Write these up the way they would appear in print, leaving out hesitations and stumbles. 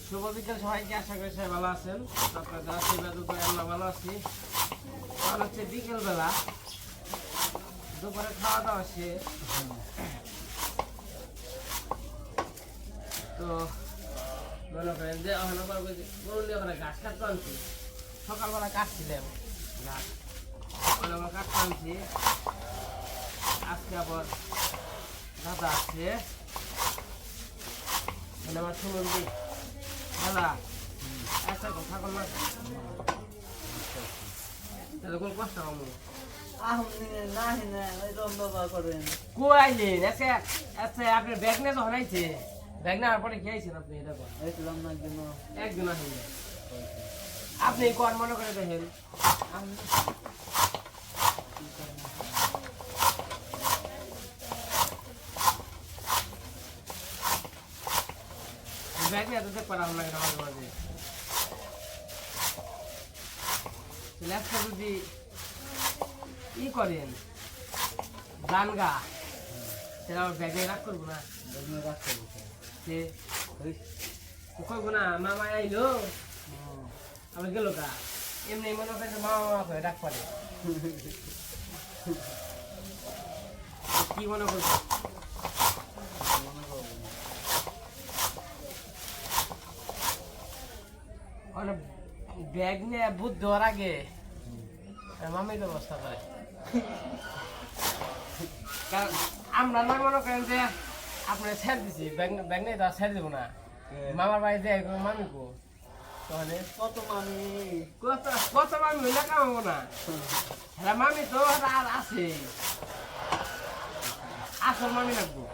শুভ বিকেল সবাইকে, আশা করি সবাই ভালো আছেন। আপনাদের আশীর্বাদ উপরে আমরা ভালো আছি। কারণ হচ্ছে বিকেলবেলা দুপুরে খাওয়া দাওয়া শেষ। তো মনে করেন যে ওখানে গাছ কাটতে আনছি, সকালবেলা কাটছিলাম গাছ, আমরা কাটতে আনছি। আজকে আবার দাদা আসছে, আমার শুনুন দি দাদা একটা কথা কর না, তাহলে কোন কষ্ট হবো কুয়াইলেন। আচ্ছা আচ্ছা, আপনার ব্যাগ নিয়ে যখন আইছে, ব্যাগ নেওয়ার পরে খেয়েছেন আপনি? এটা একদিন আসেন আপনি কর মনে করে দেখেন। ব্যাগ নিয়ে এত করা হলো না মাঝে মাঝে। ল্যাপটপ যদি ই করেন গান গা, তাহলে আমার ব্যাগে রাগ করবো না, সে করবো না। মামা আইলো আমার গেল গা, এমনি মনে করেন মামা মামা করে ডাক পারে, কি মনে করবো? ব্যাগ নিয়ে বুধ দেওয়ার আগে মামি ব্যবস্থা করে। কারণ আমরা না মনে করেন যে আপনার ছেড়ে দিছি, ব্যাগ নিয়ে তো আর ছেড়ে দেবো না। মামার বাড়ি দেয় মামি কো, তাহলে কত মামি হইলে কামাবো না। হ্যাঁ মামি তো আর আছে, আসল মামি লাগবো।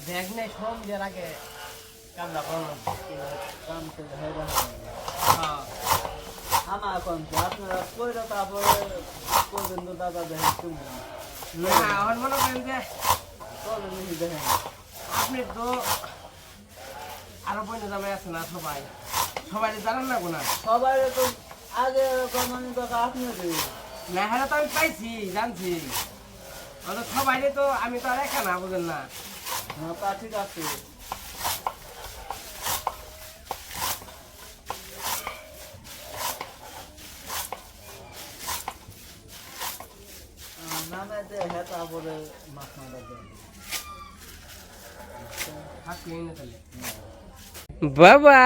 ব্যাগ নেই শ্রম দেওয়ার আগে কামলা করো আমার কোন আপনারা কইরা তারপরে পর্যন্ত দাদা দেখেন শুনবেন না। আমার মনে করেন যে দেখেন আপনি তো আরো বন্ধু জামাই আছে না, সবাই সবাই জানান না গোনা, সবাই তো আগে মানে কথা আপনি না হ্যাঁ তো আমি পাইছি জানছি। সবাই তো আমি তো আর একা না, বুঝেন না। হ্যাঁ তা ঠিক আছে। নামাইতে হ্যাঁ তারপরে মাছ মারা বাবা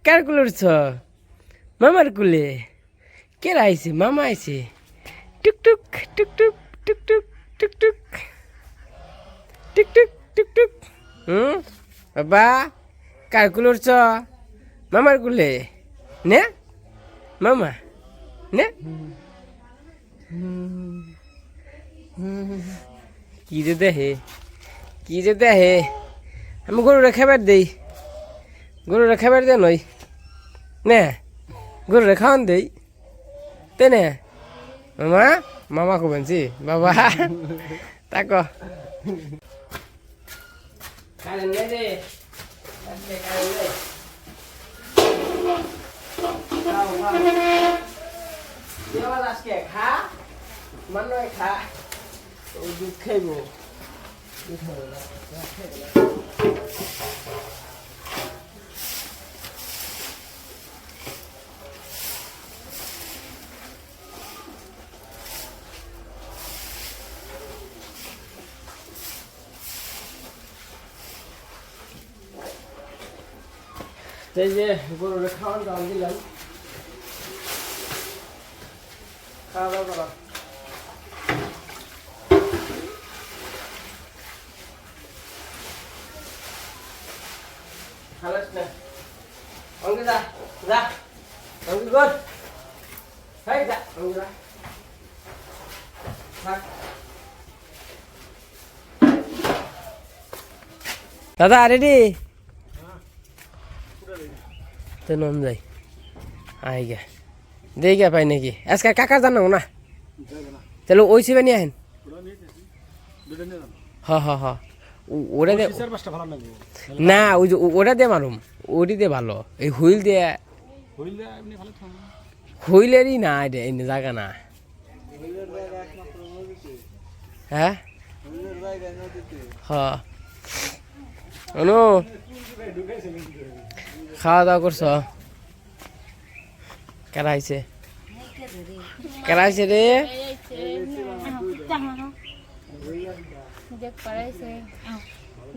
কার কুলে উঠছ? মামার কুলে। কে আইছে? মামা আইছে। টুকটুক টুকটুক টুকটুক টুকটুক টুকটুক টুকটুক। বাবা কার কুলে উঠছ? মামার কুলে নে মামা নে। কি যে দেহে, কি যে দেহে। আমি গরুরে খাবার দেই, গরুরে খাবার দে নই নে, গরুরে খাওয়ান দেই তে নে। মামা মামা কবেনছি বাবা তাকো আজকে খা মানে খা, দুধ খাইব। এই যে গরুরে খাওয়ান দাওয়ান দিলাম, খাওয়া দাওয়া করা। খালাস না অঙ্কে যা যা অঙ্কে কর, হাই যা অঙ্কে যা। দাদা রেডি তো নন যাই আই গে দেই গে পাই নাকি আজকে কাকার জানাও না, তাহলে ওই সিবে নিয়ে আহেন। হ হ হ ওটা দে না, ওই যে ওটা দিয়ে মারুম, ওটি দিয়ে ভালো। এই হুইল দিয়ে হুইলেরই না এটা এনে জায়গা না। হ্যাঁ হ অনু খাওয়া দাওয়া করছো? কেরা আইছে? কেরা আইছে রে?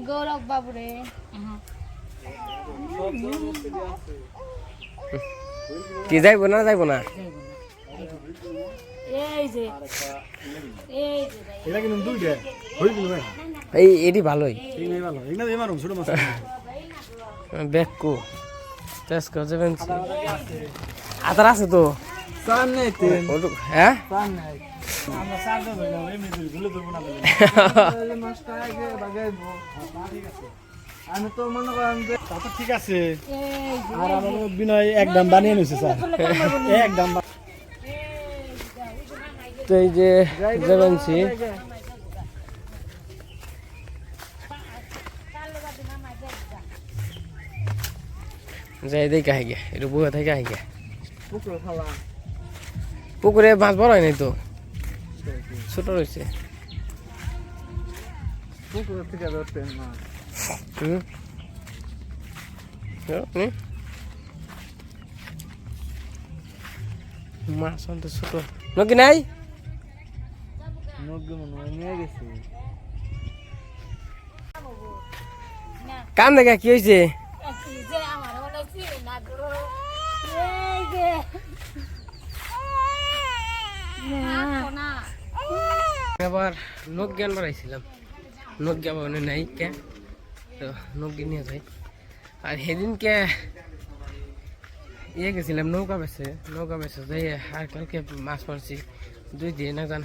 গৌরব বাবু রে কি যাইব না যাইব না? এই এটি ভালোই বেকু চেষ্টা যাবেন আতার আছে তো হ্যাঁ আমি তো মনে করেন যে তা তো ঠিক আছে আর আমার বিনয় একদম বানিয়ে নিয়েছে স্যার একদম তো এই যে যাবেনছি যাই দেখে আই গে একটু বয়ে থেকে আই গে পুকুরে মাছ বড় হয় নাই তো ছোট রয়েছে পুকুর থেকে ধরতেন না মাছ অন্ত ছোট নাকি নাই নগ্য মনে হয় নিয়ে গেছে কাম দেখা কি হয়েছে আবার নখ জ্ঞান বাড়াইছিলাম নখ জ্ঞান মানে নাই কে তো নখ নিয়ে যাই আর সেদিনকে ইয়ে গেছিলাম নৌকা বেছে যাই আর কালকে মাছ মারছি 2 দিন একজন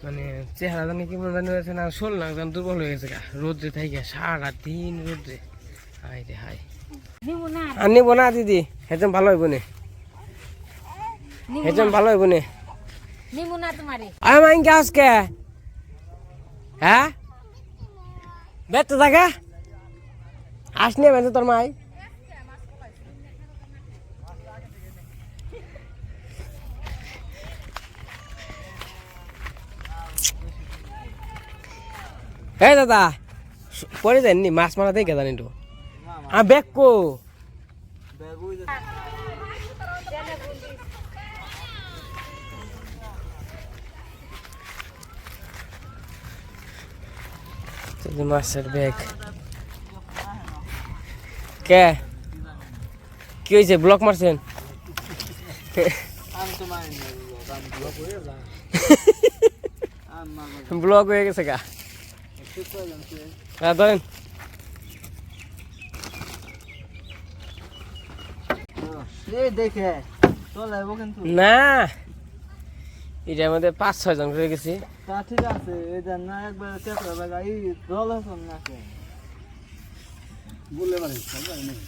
মানে চেহারা জানি কি জানি হয়েছে না শোল না একজন দুর্বল হয়ে গেছে রোদ্রে থাকে সারাদিন রোদ্রে হাই রে হাই আর নিব না দিদি হেজন ভালো হইব নে হেজন ভালো হইব নে আমি আজকে হ্যাঁ বেত থাকা আসনি বেঁচে তোর মাই এই দাদা পরে যাননি মাছ মারা দেখে জানি তো আমি ব্যাগ কো মাছের ব্যাগ কে কি হয়েছে ব্লক মারছেন ব্লক হয়ে গেছে গা ধরেন দেখে চলে কিন্তু না এটার মধ্যে 5-6 জন হয়ে গেছি তা ঠিক আছে এটা না একবার চেপড়া লাগা এই জল আছে না কে বলে মানে সবাই নেই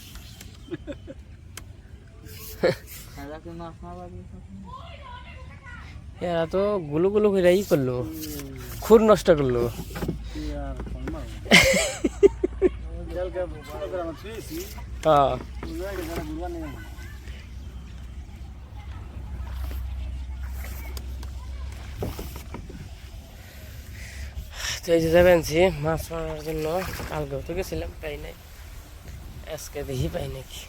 খালা কি মাছ না লাগি এরা তো গুলো গুলো করে ই করলো খুর নষ্ট করলো ইয়ার ফরমা জল কে বড় করে আমার ছুঁয়েছি হ্যাঁ বুঝাই গেছে বুঝবা নেই তো এই যে যাবেনছি মাছ মারার জন্য কালকেও তো গেছিলাম পাই নাই আজকে দেখি পাই নাকি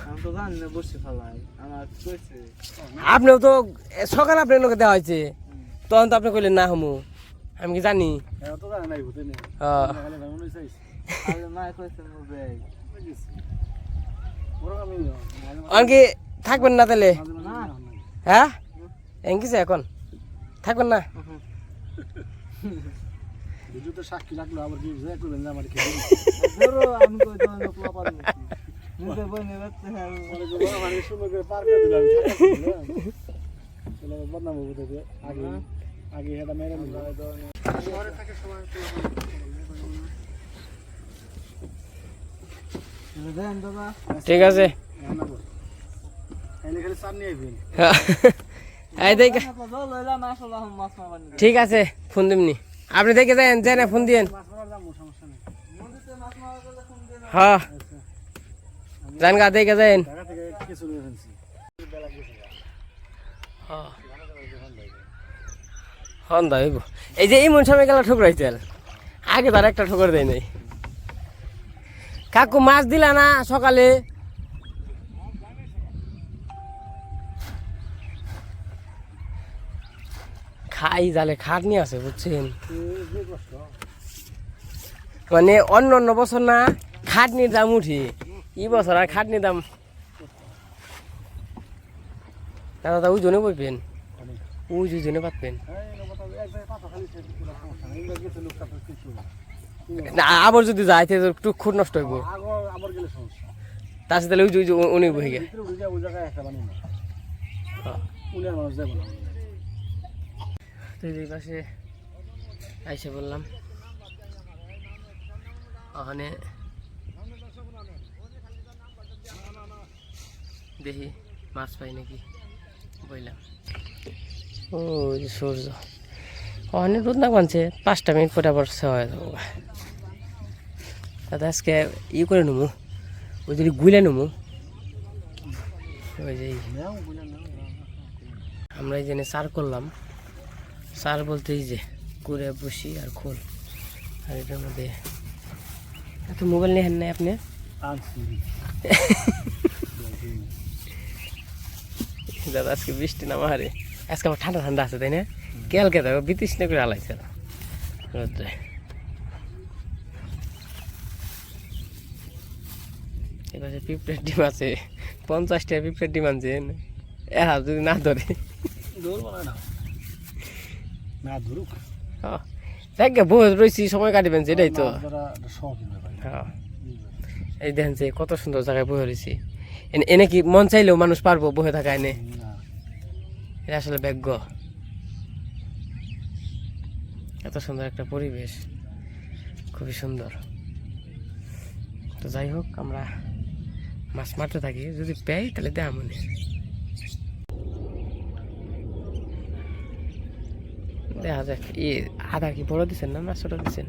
আমি তো জানি না বসে ফেলাই আমার কইছে আপনিও তো সকালে আপনার লোকে দেওয়া হয়েছে তখন তো আপনি কইলেন না হমু আমি কি জানি তো জানি নাই হতে নেই হ্যাঁ খালি ভাঙন হইছে আরে মা কইছে মো ভাই বড় আমি অনকি থাকবেন না তাহলে না হ্যাঁ এঙ্কিছে এখন থাকবেন না দুটো তো সাক্ষী লাগলো আবার কি বুঝাই করবেন না আমার খেয়ে ধরো আমি কই তো লোক পার মুখে বনে বাচ্চা মানে গোবর মানে সুন্দর করে পার করে দিলাম চলো বদনাম হবে তো আগে আগে এটা মেরে নিল ঘরে থাকে সময় দেন দাদা ঠিক আছে এনে খালি সামনে আইবেন এই দেখ জল হইলা মাশাআল্লাহ মাছ মারবানি ঠিক আছে ফোন দিমনি আপনি দেখে যান না ফোন দিয়েন মাছ মারার দাম সমস্যা নেই নদীতে মাছ মারার জন্য ফোন দেন হ্যাঁ জান গা দেখে যান ঢাকা থেকে কিছু নিয়ে ফেলছি বেলা গেছে হ্যাঁ সন্ধ্যা হইব এই যে এমন সময় গেলা ঠুকরাইতেল আগে তার একটা ঠোকর দেয় নাই কাকু মাছ দিলা না সকালে খাই জালে খাটনি আছে বুঝছেন মানে অন্য অন্য বছর না খাটনির দাম উঠি এই বছর আর খাটনির দাম দাদা ওজনে বইবেন ওজনে পাতবেন না আবার যদি যায় একটু খুব নষ্ট হইব তার সাথে ওই উনি বই গে এই পাশে আইসে বললাম ওখানে দেখি মাছ পাই নাকি বললাম ও সূর্য ওখানে রোদ না বানছে 5টা মিনিট পরে আবার হয়ে যাবো দাদা আজকে ই করে নেবো ওই যদি গুলে নেবো ওই যে আমরা এই জন্য সার করলাম সার বলতে এই যে করে বসি আর খোল আর এটার মধ্যে এত মোবাইল নিয়ে হেন নাই আপনি দাদা আজকে বৃষ্টি নামা হারে আজকে আমার ঠান্ডা ঠান্ডা আছে তাই না কালকে দেখো বিতৃষ্ণা করে হালাইছে রোদ্রে এবার পিঁপড়ের ডিম আছে 50টা পিঁপড়ের ডিম আনছেন এরা যদি না ধরে দেখ বসে রয়েছি সময় কাটিবেন এটাই তো এই দেখেন যে কত সুন্দর জায়গায় বসে রয়েছি এনে কি মন চাইলেও মানুষ পারবো বসে থাকা এনে এটা আসলে ভাগ্য এত সুন্দর একটা পরিবেশ খুবই সুন্দর তো যাই হোক আমরা মাছ মারতে থাকি যদি পাই তাহলে দেয় মনে দেখা যাক আদা কি বড় দিচ্ছেন না ছোট দিচ্ছেন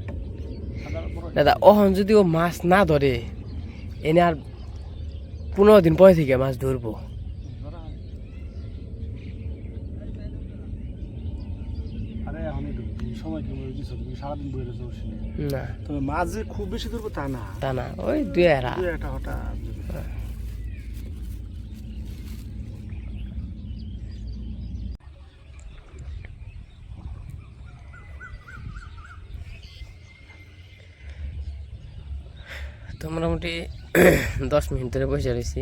দাদা ওহন যদি ও মাছ না ধরে এনে আর 15 দিন পরে থেকে মাছ ধরবো না তবে মাছ যে খুব বেশি ধরবো তা না ওই 2 একটা হঠাৎ তো মোটামুটি 10 মিনিট ধরে বসে রয়েছি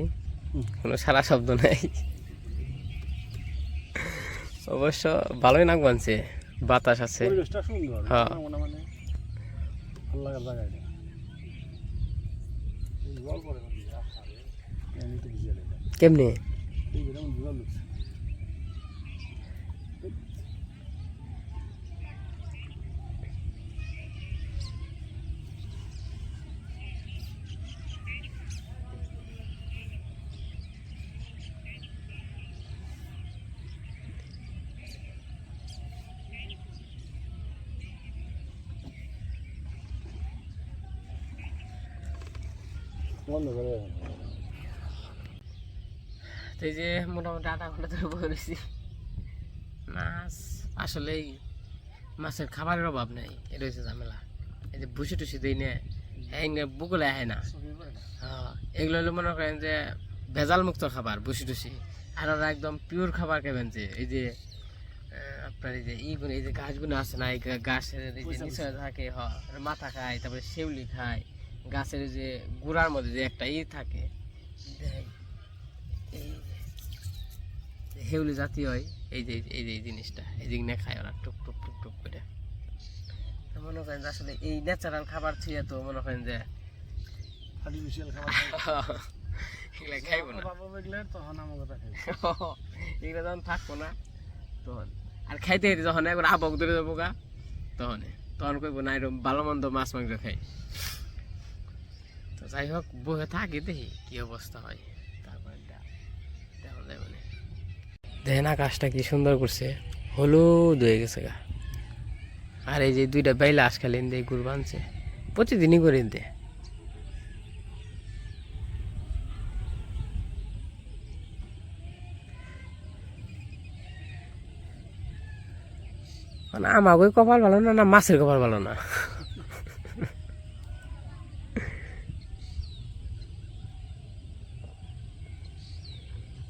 কোনো সারা শব্দ নাই অবশ্য ভালোই নাক বানছে বাতাস আছে হ্যাঁ কেমনে এই যে মোটামুটি 1/2 ঘন্টা ধরে বসে রয়েছি মাছ আসলেই মাছের খাবারের অভাব নাই এটা হচ্ছে ঝামেলা এই যে ভুসি টুসি দিই না বুকলে আহে না হ্যাঁ এগুলো হলো মনে করেন যে ভেজাল মুক্ত খাবার ভুসি টুসি আর ওরা একদম পিওর খাবার খাবেন যে এই যে আপনার এই যে এইগুলো এই যে গাছগুলো আছে না এই গাছের এই যে নিচে থাকে মাথা খায় তারপরে শিউলি খায় গাছের যে গুড়ার মধ্যে যে একটা থাকে এই হেউলি জাতীয় হয় এই যে এই জিনিসটা এই জিনিসটা খায় ওরা টুক টুক টুক টুক করে মনে করেন যে আসলে এই ন্যাচারাল খাবার থেকে তো মনে করেন যে আর্টিফিশিয়াল খাবার এগুলা খাইবো না তখন আমার কথা খাইবো এগুলা যখন থাকবো না তখন আর খাইতে খাইতে যখন একবার আবক ধরে যাবো গা তখন কইবো না এরকম ভালো মন্দ মাছ মাংস খাই তো যাই হোক বসে থাকি দেখি কি অবস্থা হয় তারপরে দেখা যায় মানে দেখেন আকাশটা কি সুন্দর করছে হলুদ হয়ে গেছে গা আর এই যে 2টা বাইলা আজকাল এনে গুড় বানছে প্রতিদিনই করে দে মানে আমাকে কপাল ভালো না, না মাছের কপাল ভালো না।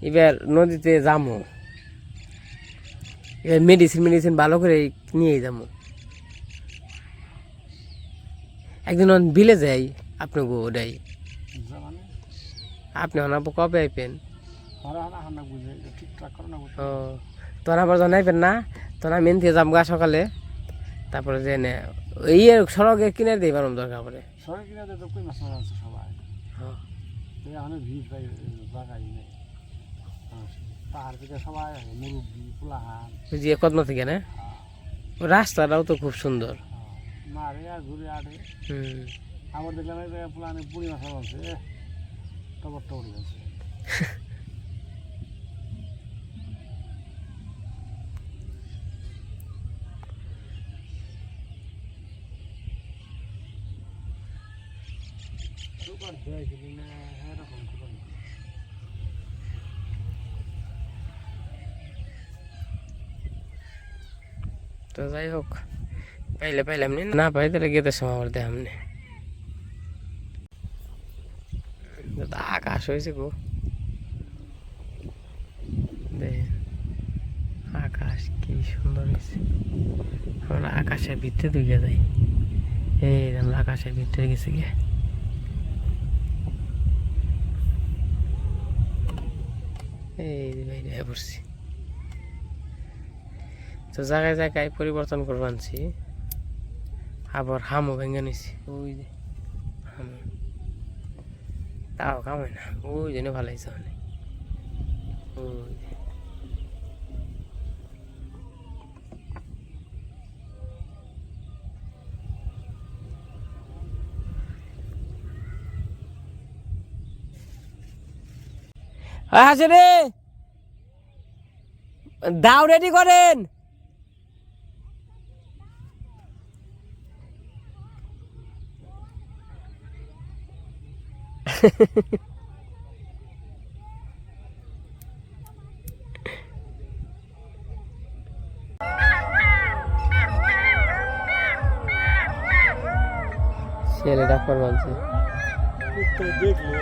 এবার নদীতে যাবো, এবার মেডিসিন ভালো করে নিয়ে যাবো। একদিন বিলে যাই আপনাকে ওটাই, আপনি হনাবো কবে আইপেন? ও তোর আবার জানাইবেন না, তোর আমি এনতে যাম গা সকালে, তারপরে যে এই সড়কে কিনে দিই পারম দরকার পরে। কদম থেকে না রাস্তাটাও তো খুব সুন্দর। আমার দেখলাম পুলানে পুরি মাছ বলছে টবর টবর গেছে। তো যাই হোক, পাইলাম না পাই তাহলে গেতে সময় আবার দেখাম নি। আকাশ হয়েছে গো, আকাশ কি সুন্দর হয়েছে। আমরা আকাশের ভিতরে ঢুকে যাই, এই আমরা আকাশের ভিতরে গেছি গিয়ে। এই বাইরে পড়ছি তো জায়গায় জায়গায় পরিবর্তন করে আনছি, আবার হামও ভেঙে নিছি। ওই যে হাম তাও কামাই না, ওই জন্য ভালো হয়েছে অনেক। ওই আছে রে, দাও রেডি করেন। ছেলে ডাক্তার বলছে দেখলে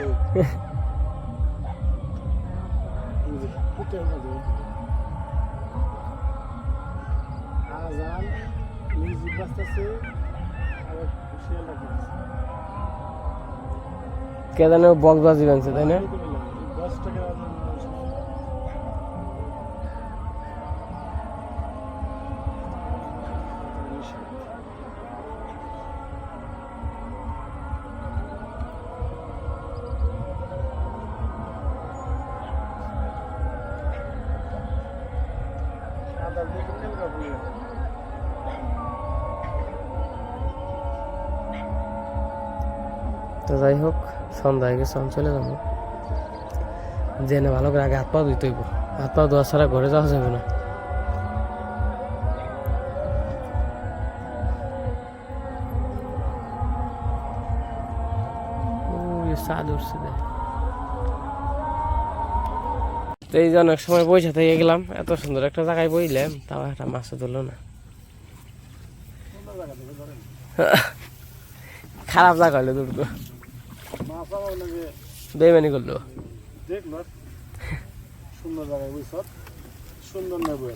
কে জানে বক্সবাজি ভাঙছে, তাই না? তো যাই হোক, সন্ধ্যা হয়ে গেছে, চলে যাবো। জেনে ভালো করে আগে হাত পা ধুইতে হইব, হাত পা ধোয়া ছাড়া ঘরে যাওয়া যাবে না। চাঁদ উঠছে। তো এই যে অনেক সময় বসে থেকে গেলাম, এত সুন্দর একটা জায়গায় বইলাম, তাও একটা মাছও ধরলো না। খারাপ জায়গা হলো দুটো, বেমানি করলো। দেখলো সুন্দর জায়গায় বুঝছ, সুন্দর না বই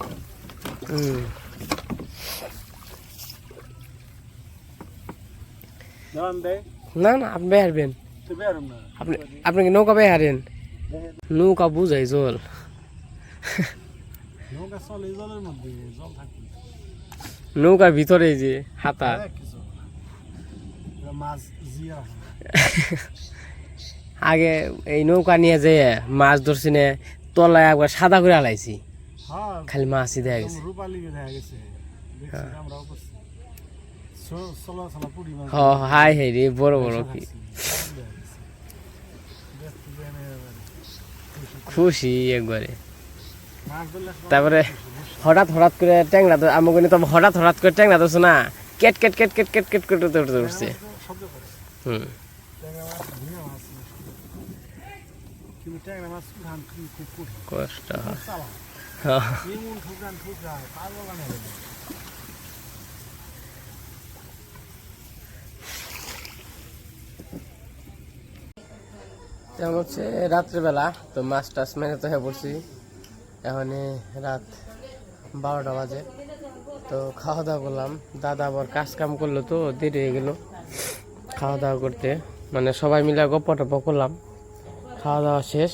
না না, আপনি বেহারবেন, আপনি কি নৌকা বেহারেন? নৌকা বুঝাই জল, নৌকার ভিতরে যে হাতা। আগে এই নৌকা নিয়ে যে মাছ ধরছি না, তলায় একবার সাদা করে আলাইছি, খালি মাছই দেখা গেছে। হাই হাই রে, বড় বড় কি খুশি একবারে। তারপরে হঠাৎ করে ট্যাংরা, আমাকে তো হঠাৎ করে ট্যাংরা ধরছে না, কেট কেট কেট কেট কেট কেট কেট ধরতে উঠছে। কষ্ট তেমন হচ্ছে রাত্রেবেলা তো মাছ টাছ মেরে তো হয়ে পড়ছি। এখন রাত 12টা বাজে। তো খাওয়া দাওয়া করলাম। দাদা আবার কাজ কাম করলো তো দেরি হয়ে গেল খাওয়া দাওয়া করতে, মানে সবাই মিলে গপ্প টপ্প করলাম। খাওয়া দাওয়া শেষ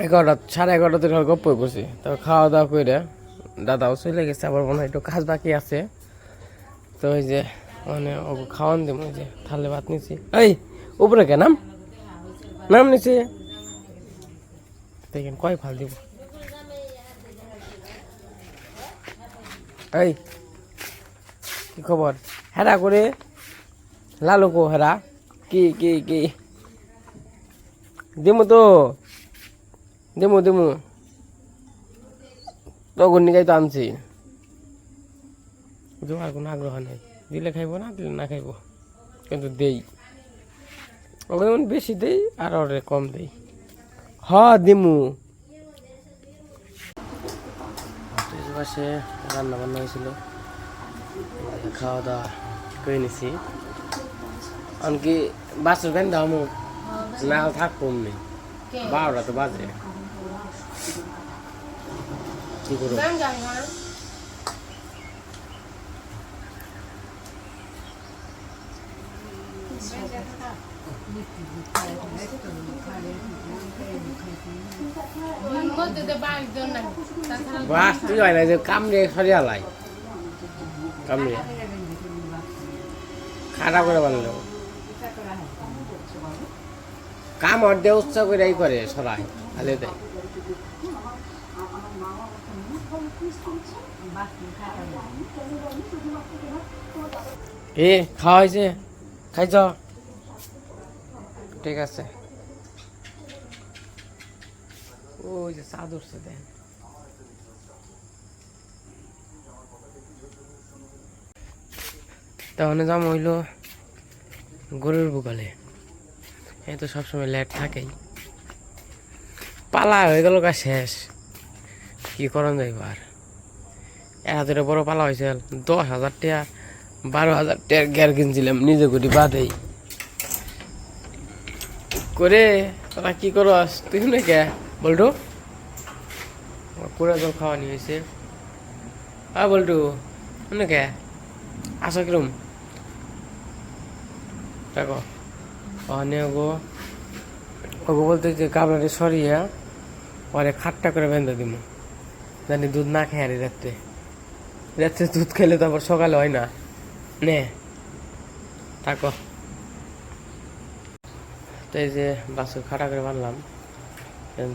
11টা 11:30 থেকে গপ্প করছি। তো খাওয়া দাওয়া করে দাদাও চলে গেছে, আবার মনে হয় একটু কাজ বাকি আছে। তো ওই যে মানে ওকে খাওয়ান দিব, ওই যে থালে ভাত নিছি। এই উপরে কে নাম নাম নিছি, দেখেন কয় ফাল দিব। এই কি খবর হেরা করে লালু কো হেরা কি কি কি দিমু তো দিমু দিমু তখন নিকাই তো আনছি। আর কোনো আগ্রহ নেই, দিলে খাইব না দিলে না খাইব, কিন্তু দেই ওকে যেমন বেশি দেই আর ওরে কম দেই। হ দিমু। পাশে রান্না বান্না হয়েছিল, খাওয়া দাওয়া করে নিছি। এমনকি বাসের ভ্যান দাও মুখ না থাকবো নেই, 12টা তো বাজে। কি করবো বাস তুই হয় না যে কামড়ে সরিয়ে লাই, কামড়ে খাটা করে বানালো কাম অর্ধে উৎসাহ করে করে সরাই খালে দেয়। এ খাওয়া হয়েছে খাইছ, ঠিক আছে। ওই যে চা ধরছে দেন। তাহলে যাম হইল গরুর বুকালে, এই তো সবসময় লেট থাকেই। পালা হয়ে গেল গা শেষ, কি করন যাইবার। এত বড় পালা হয়েছে 10,000 টাকা 12,000 টাকার গ্যার কিনছিলাম নিজে করি বাদেই করে। তোরা কি করস তুই না কে বলটু পুরা জল খাওয়ানি হয়েছে। বলটু না কে আসো কিরম দেখো অনে ওগো ওগো বলতে যে কাবলাটি সরিয়ে পরে খাট্টা করে বেঁধে দিব, জানি দুধ না খেয়ে আরে রাত্রে রাত্রে দুধ খেলে তো আবার সকালে হয় না নে থাকো। তো এই যে বাসু খাটা করে বানলাম,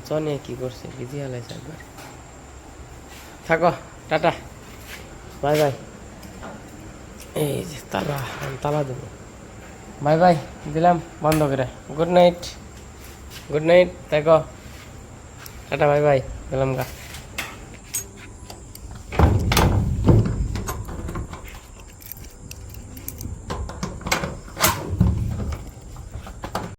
চনে কি করছে বিজি হালাইছে একবার। থাকো টাটা বাই বাই। এই যে তালা তালা দেবো, বাই বাই দিলাম বন্ধ করে। গুড নাইট গুড নাইট, দেখো টাটা বাই বাই দিলাম গা।